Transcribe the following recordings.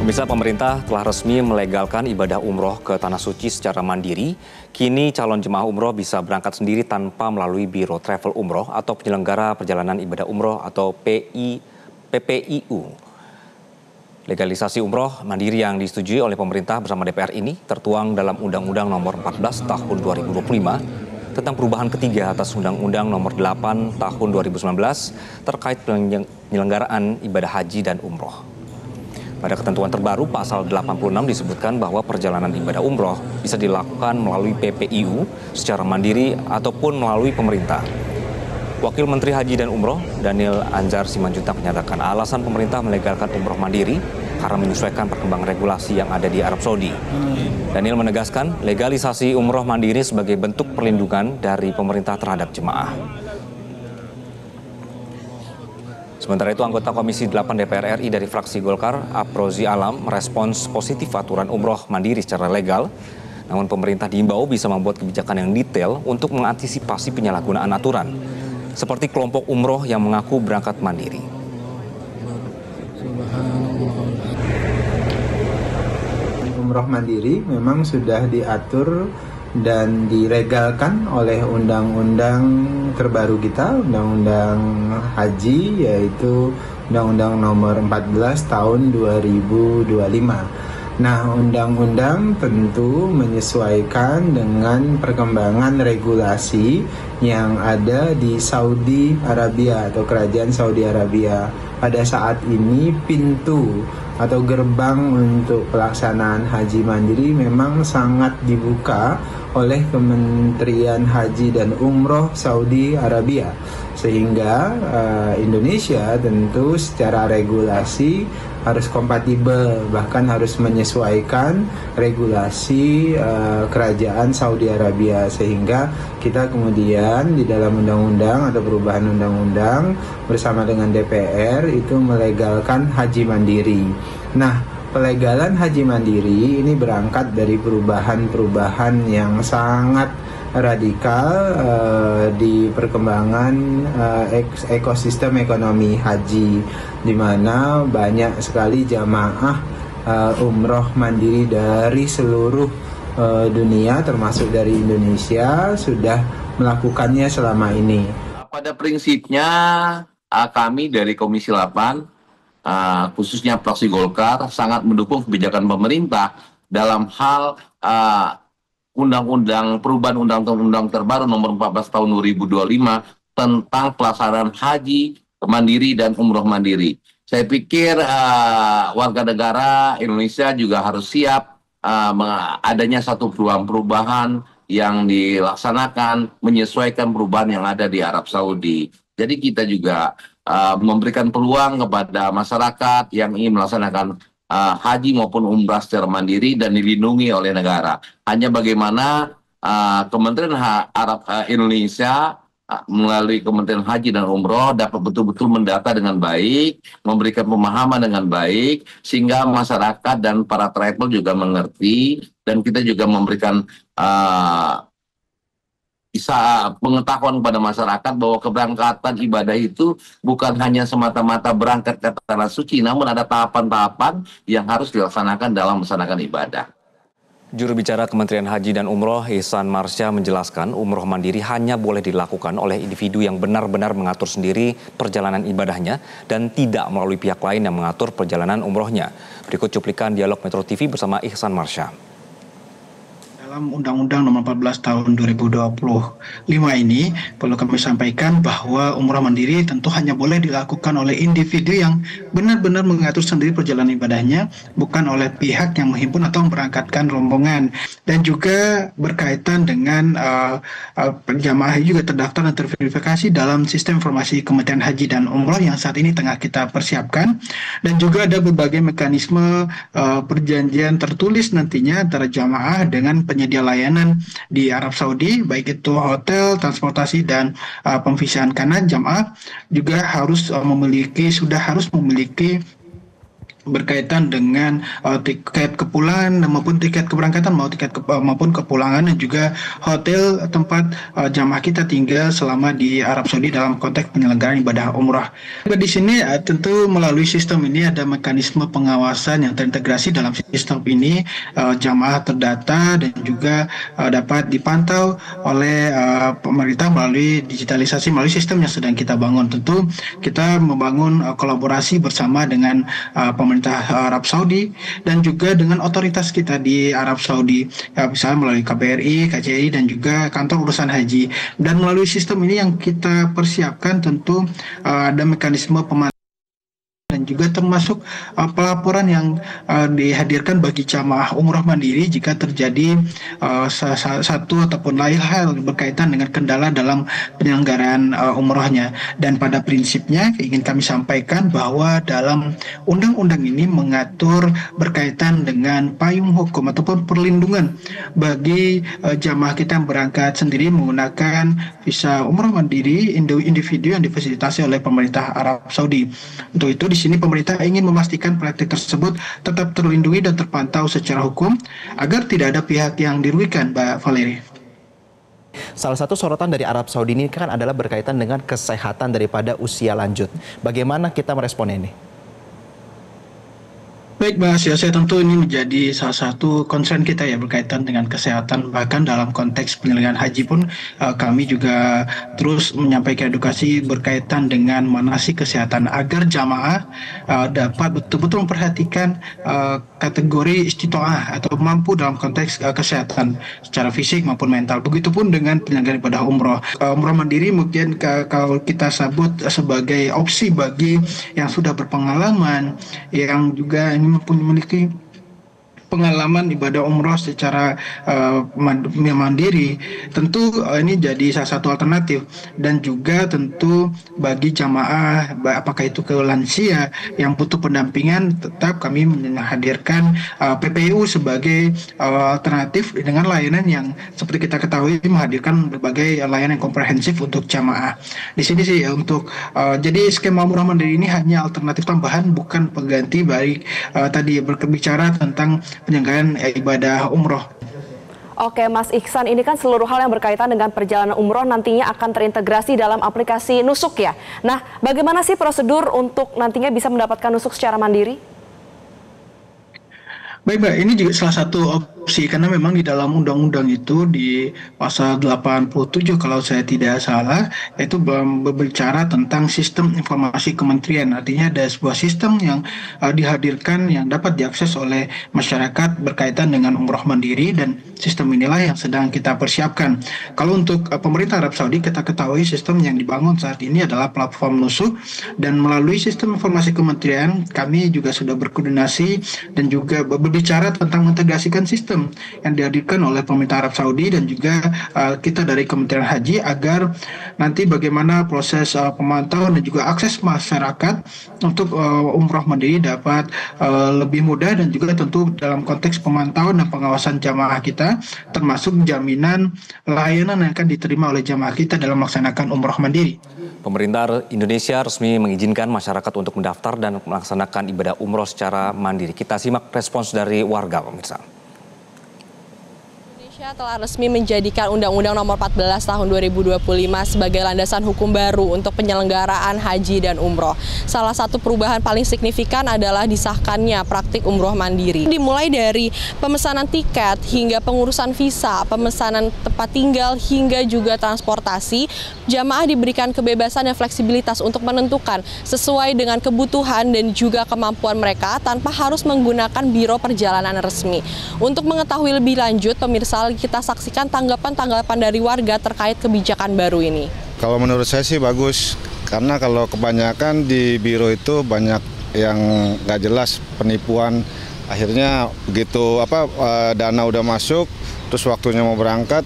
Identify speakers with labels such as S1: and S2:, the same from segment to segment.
S1: Pemirsa, pemerintah telah resmi melegalkan ibadah umroh ke Tanah Suci secara mandiri. Kini calon jemaah umroh bisa berangkat sendiri tanpa melalui Biro Travel Umroh atau penyelenggara perjalanan ibadah umroh atau PPIU. Legalisasi umroh mandiri yang disetujui oleh pemerintah bersama DPR ini tertuang dalam Undang-Undang Nomor 14 Tahun 2025 tentang perubahan ketiga atas Undang-Undang Nomor 8 Tahun 2019 terkait penyelenggaraan ibadah haji dan umroh. Pada ketentuan terbaru, pasal 86 disebutkan bahwa perjalanan ibadah umroh bisa dilakukan melalui PPIU secara mandiri ataupun melalui pemerintah. Wakil Menteri Haji dan Umroh, Daniel Anzar Simanjuntak menyatakan alasan pemerintah melegalkan umroh mandiri karena menyesuaikan perkembangan regulasi yang ada di Arab Saudi. Daniel menegaskan legalisasi umroh mandiri sebagai bentuk perlindungan dari pemerintah terhadap jemaah. Sementara itu, anggota Komisi 8 DPR RI dari fraksi Golkar, Aprozi Alam, merespons positif aturan umroh mandiri secara legal. Namun pemerintah diimbau bisa membuat kebijakan yang detail untuk mengantisipasi penyalahgunaan aturan, seperti kelompok umroh yang mengaku berangkat mandiri.
S2: Umroh mandiri memang sudah diatur dan dilegalkan oleh undang-undang terbaru kita, Undang-Undang Haji, yaitu Undang-Undang Nomor 14 Tahun 2025. Nah, undang-undang tentu menyesuaikan dengan perkembangan regulasi yang ada di Saudi Arabia atau Kerajaan Saudi Arabia. Pada saat ini pintu atau gerbang untuk pelaksanaan haji mandiri memang sangat dibuka oleh Kementerian Haji dan Umroh Saudi Arabia, sehingga Indonesia tentu secara regulasi harus kompatibel, bahkan harus menyesuaikan regulasi kerajaan Saudi Arabia, sehingga kita kemudian di dalam undang-undang atau perubahan undang-undang bersama dengan DPR itu melegalkan haji mandiri. Nah, pelegalan haji mandiri ini berangkat dari perubahan-perubahan yang sangat radikal di perkembangan ekosistem ekonomi haji, di mana banyak sekali jamaah umroh mandiri dari seluruh dunia termasuk dari Indonesia sudah melakukannya selama ini.
S3: Pada prinsipnya kami dari Komisi 8 khususnya fraksi Golkar sangat mendukung kebijakan pemerintah dalam hal perubahan undang-undang terbaru nomor 14 tahun 2025 tentang pelaksanaan haji mandiri dan umroh mandiri. Saya pikir warga negara Indonesia juga harus siap adanya satu perubahan yang dilaksanakan menyesuaikan perubahan yang ada di Arab Saudi. Jadi kita juga memberikan peluang kepada masyarakat yang ingin melaksanakan haji maupun umrah secara mandiri dan dilindungi oleh negara. Hanya bagaimana Kementerian Arab Indonesia melalui Kementerian Haji dan Umroh dapat betul-betul mendata dengan baik, memberikan pemahaman dengan baik, sehingga masyarakat dan para travel juga mengerti, dan kita juga memberikan bisa pengetahuan kepada masyarakat bahwa keberangkatan ibadah itu bukan hanya semata-mata berangkat ke Tanah Suci, namun ada tahapan-tahapan yang harus dilaksanakan dalam melaksanakan ibadah.
S1: Juru bicara Kementerian Haji dan Umroh, Ihsan Marsya, menjelaskan umroh mandiri hanya boleh dilakukan oleh individu yang benar-benar mengatur sendiri perjalanan ibadahnya dan tidak melalui pihak lain yang mengatur perjalanan umrohnya. Berikut cuplikan dialog Metro TV bersama Ihsan Marsya.
S4: Dalam Undang-Undang Nomor 14 Tahun 2025 ini perlu kami sampaikan bahwa umrah mandiri tentu hanya boleh dilakukan oleh individu yang benar-benar mengatur sendiri perjalanan ibadahnya, bukan oleh pihak yang menghimpun atau memberangkatkan rombongan. Dan juga berkaitan dengan jamaah juga terdaftar dan terverifikasi dalam sistem informasi Kementerian Haji dan Umroh yang saat ini tengah kita persiapkan. Dan juga ada berbagai mekanisme perjanjian tertulis nantinya antara jamaah dengan penyedia layanan di Arab Saudi, baik itu hotel, transportasi, dan pemvisahan. Karena jamaah juga harus sudah harus memiliki berkaitan dengan tiket kepulangan maupun tiket keberangkatan maupun kepulangan, dan juga hotel tempat jamaah kita tinggal selama di Arab Saudi dalam konteks penyelenggaraan ibadah umrah. Di sini tentu melalui sistem ini ada mekanisme pengawasan yang terintegrasi. Dalam sistem ini jamaah terdata dan juga dapat dipantau oleh pemerintah melalui digitalisasi, melalui sistem yang sedang kita bangun. Tentu kita membangun kolaborasi bersama dengan pemerintah Arab Saudi dan juga dengan otoritas kita di Arab Saudi, misalnya melalui KBRI, KJRI, dan juga kantor urusan haji. Dan melalui sistem ini yang kita persiapkan tentu ada mekanisme pemantauan dan juga termasuk pelaporan yang dihadirkan bagi jamaah umroh mandiri jika terjadi satu ataupun lain hal berkaitan dengan kendala dalam penyelenggaraan umrohnya. Dan pada prinsipnya ingin kami sampaikan bahwa dalam undang-undang ini mengatur berkaitan dengan payung hukum ataupun perlindungan bagi jamaah kita yang berangkat sendiri menggunakan visa umroh mandiri individu yang difasilitasi oleh pemerintah Arab Saudi. Untuk itu di sini pemerintah ingin memastikan praktik tersebut tetap terlindungi dan terpantau secara hukum agar tidak ada pihak yang dirugikan, Mbak Valeri.
S5: Salah satu sorotan dari Arab Saudi ini kan adalah berkaitan dengan kesehatan daripada usia lanjut. Bagaimana kita merespon ini?
S4: Baik, Mas Yose, tentu ini menjadi salah satu concern kita ya berkaitan dengan kesehatan. Bahkan dalam konteks penyelenggaraan haji pun kami juga terus menyampaikan edukasi berkaitan dengan manasik kesehatan agar jamaah dapat betul-betul memperhatikan kategori istitoah atau mampu dalam konteks kesehatan secara fisik maupun mental. Begitupun dengan penyelenggaraan ibadah umroh. Umroh mandiri mungkin kalau kita sebut sebagai opsi bagi yang sudah berpengalaman, yang juga memiliki pengalaman ibadah umroh secara mandiri. Tentu ini jadi salah satu alternatif, dan juga tentu bagi jamaah apakah itu ke lansia yang butuh pendampingan, tetap kami menghadirkan PPU sebagai alternatif dengan layanan yang seperti kita ketahui menghadirkan berbagai layanan yang komprehensif untuk jamaah. Di sini sih untuk jadi skema umroh mandiri ini hanya alternatif tambahan, bukan pengganti baik tadi berbicara tentang penyelenggaraan ibadah umroh.
S6: Oke, Mas Ihsan, ini kan seluruh hal yang berkaitan dengan perjalanan umroh nantinya akan terintegrasi dalam aplikasi Nusuk ya. Nah, bagaimana sih prosedur untuk nantinya bisa mendapatkan Nusuk secara mandiri?
S4: Baik, Mbak, ini juga salah satu opsi karena memang di dalam undang-undang itu di pasal 87 kalau saya tidak salah itu berbicara tentang sistem informasi kementerian. Artinya ada sebuah sistem yang dihadirkan yang dapat diakses oleh masyarakat berkaitan dengan umroh mandiri, dan sistem inilah yang sedang kita persiapkan. Kalau untuk pemerintah Arab Saudi, kita ketahui sistem yang dibangun saat ini adalah platform Nusuk, dan melalui sistem informasi kementerian kami juga sudah berkoordinasi dan juga berbicara tentang mengintegrasikan sistem yang dihadirkan oleh pemerintah Arab Saudi dan juga kita dari Kementerian Haji agar nanti bagaimana proses pemantauan dan juga akses masyarakat untuk umroh mandiri dapat lebih mudah, dan juga tentu dalam konteks pemantauan dan pengawasan jamaah kita termasuk jaminan layanan yang akan diterima oleh jamaah kita dalam melaksanakan umroh mandiri.
S1: Pemerintah Indonesia resmi mengizinkan masyarakat untuk mendaftar dan melaksanakan ibadah umroh secara mandiri. Kita simak respons dari warga, pemirsa.
S7: Indonesia telah resmi menjadikan Undang-Undang Nomor 14 Tahun 2025 sebagai landasan hukum baru untuk penyelenggaraan haji dan umroh. Salah satu perubahan paling signifikan adalah disahkannya praktik umroh mandiri. Dimulai dari pemesanan tiket hingga pengurusan visa, pemesanan tempat tinggal hingga juga transportasi, jamaah diberikan kebebasan dan fleksibilitas untuk menentukan sesuai dengan kebutuhan dan juga kemampuan mereka tanpa harus menggunakan biro perjalanan resmi. Untuk mengetahui lebih lanjut, pemirsa, kita saksikan tanggapan-tanggapan dari warga terkait kebijakan baru ini.
S8: Kalau menurut saya sih bagus, karena kalau kebanyakan di biro itu banyak yang nggak jelas, penipuan. Akhirnya begitu dana udah masuk, terus waktunya mau berangkat,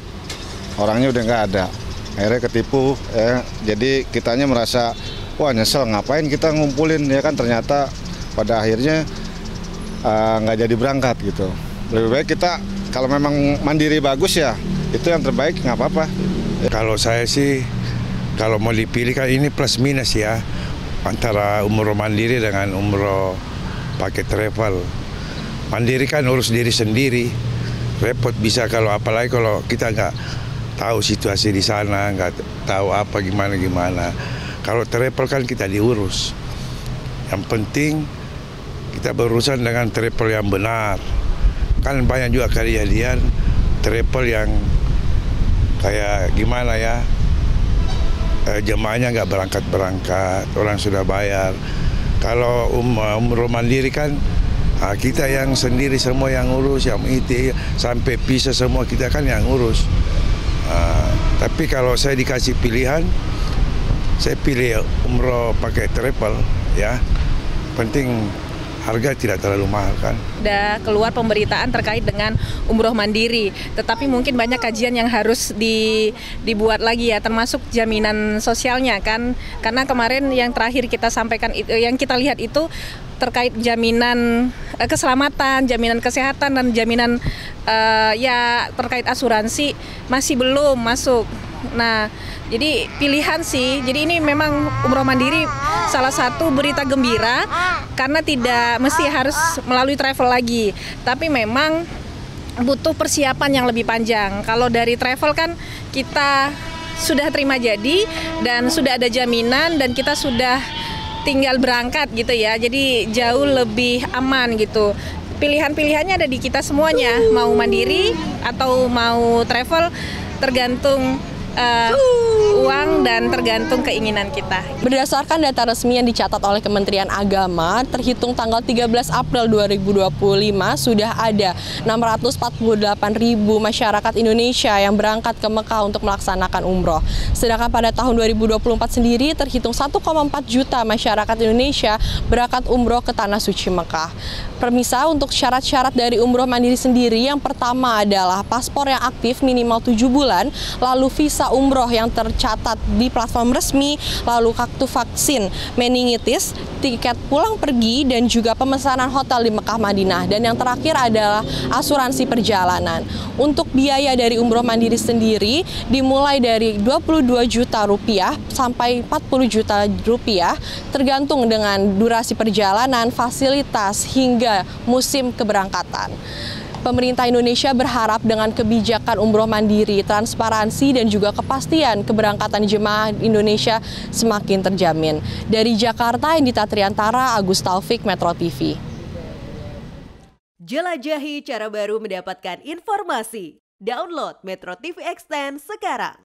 S8: orangnya udah nggak ada. Akhirnya ketipu, jadi kitanya merasa, wah nyesel ngapain kita ngumpulin, ya kan ternyata pada akhirnya nggak jadi berangkat gitu. Lebih baik kita kalau memang mandiri bagus ya, itu yang terbaik, nggak apa-apa.
S9: Kalau saya sih, kalau mau dipilih kan ini plus minus ya, antara umroh mandiri dengan umroh pakai travel. Mandiri kan urus diri sendiri, repot bisa kalau apalagi kalau kita nggak tahu situasi di sana, nggak tahu apa gimana. Kalau travel kan kita diurus. Yang penting kita berurusan dengan travel yang benar. Kan banyak juga kejadian travel yang kayak gimana ya, jemaahnya nggak berangkat, orang sudah bayar. Kalau umroh mandiri kan kita yang sendiri semua yang urus, yang IT sampai visa semua kita kan yang urus. Tapi kalau saya dikasih pilihan, saya pilih umroh pakai travel ya. Penting harga tidak terlalu mahal kan.
S10: Sudah keluar pemberitaan terkait dengan umroh mandiri, tetapi mungkin banyak kajian yang harus dibuat lagi ya, termasuk jaminan sosialnya kan. Karena kemarin yang terakhir kita sampaikan, yang kita lihat itu terkait jaminan keselamatan, jaminan kesehatan, dan jaminan ya terkait asuransi masih belum masuk. Nah, jadi pilihan sih. Jadi ini memang umroh mandiri salah satu berita gembira karena tidak mesti harus melalui travel lagi. Tapi memang butuh persiapan yang lebih panjang. Kalau dari travel kan kita sudah terima jadi dan sudah ada jaminan dan kita sudah tinggal berangkat gitu ya. Jadi jauh lebih aman gitu. Pilihan-pilihannya ada di kita semuanya. Mau mandiri atau mau travel tergantung uang dan tergantung keinginan kita.
S7: Berdasarkan data resmi yang dicatat oleh Kementerian Agama, terhitung tanggal 13 April 2025 sudah ada 648.000 masyarakat Indonesia yang berangkat ke Mekah untuk melaksanakan umroh. Sedangkan pada tahun 2024 sendiri terhitung 1,4 juta masyarakat Indonesia berangkat umroh ke Tanah Suci Mekah. Permisa, untuk syarat-syarat dari umroh mandiri sendiri, yang pertama adalah paspor yang aktif minimal 7 bulan, lalu visa umroh yang tercatat di platform resmi, lalu kartu vaksin meningitis, tiket pulang pergi, dan juga pemesanan hotel di Mekah Madinah. Dan yang terakhir adalah asuransi perjalanan. Untuk biaya dari umroh mandiri sendiri dimulai dari 22 juta rupiah sampai 40 juta rupiah, tergantung dengan durasi perjalanan, fasilitas, hingga musim keberangkatan. Pemerintah Indonesia berharap dengan kebijakan umroh mandiri, transparansi, dan juga kepastian keberangkatan jemaah Indonesia semakin terjamin. Dari Jakarta, Indita Triantara, Agus Taufik, Metro TV.
S11: Jelajahi cara baru mendapatkan informasi. Download Metro TV Extend sekarang.